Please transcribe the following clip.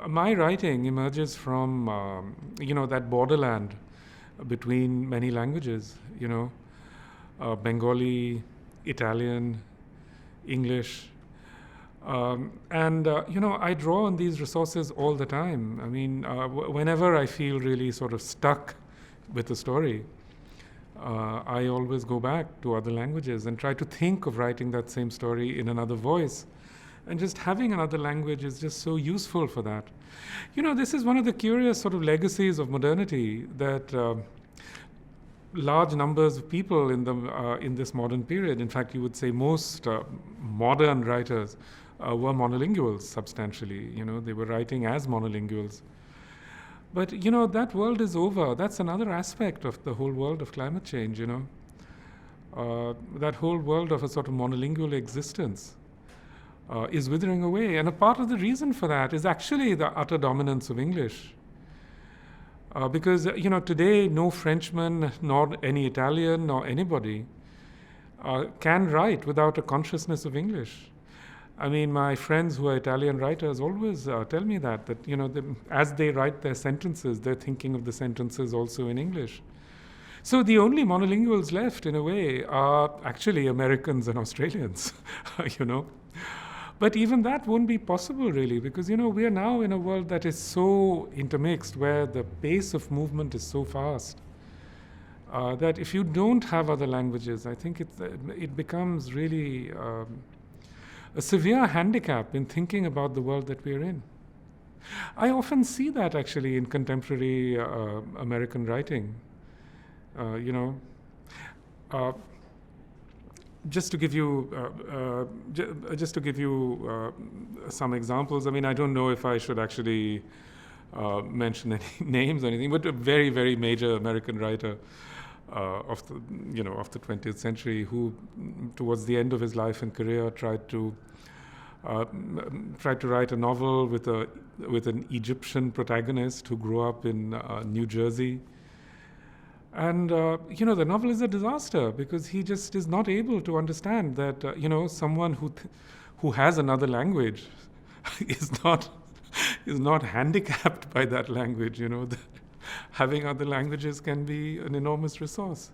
My writing emerges from, that borderland between many languages, Bengali, Italian, English. I draw on these resources all the time. I mean, whenever I feel really sort of stuck with a story, I always go back to other languages and try to think of writing that same story in another voice. And just having another language is just so useful for that. This is one of the curious sort of legacies of modernity, that large numbers of people in this modern period, in fact, you would say most modern writers were monolinguals substantially. They were writing as monolinguals. But, that world is over. That's another aspect of the whole world of climate change, that whole world of a sort of monolingual existence is withering away. And a part of the reason for that is actually the utter dominance of English. Because, today no Frenchman, nor any Italian, nor anybody can write without a consciousness of English. I mean, my friends who are Italian writers always tell me that as they write their sentences, they're thinking of the sentences also in English. So the only monolinguals left, in a way, are actually Americans and Australians, But even that won't be possible, really, because, we are now in a world that is so intermixed, where the pace of movement is so fast, that if you don't have other languages, I think it becomes really a severe handicap in thinking about the world that we're in. I often see that, actually, in contemporary American writing. Just to give you some examples. I mean, I don't know if I should actually mention any names or anything, but a very, very major American writer of the 20th century, who, towards the end of his life and career, tried to write a novel with an Egyptian protagonist who grew up in New Jersey. And, the novel is a disaster, because he just is not able to understand that, someone who has another language is not handicapped by that language, that having other languages can be an enormous resource.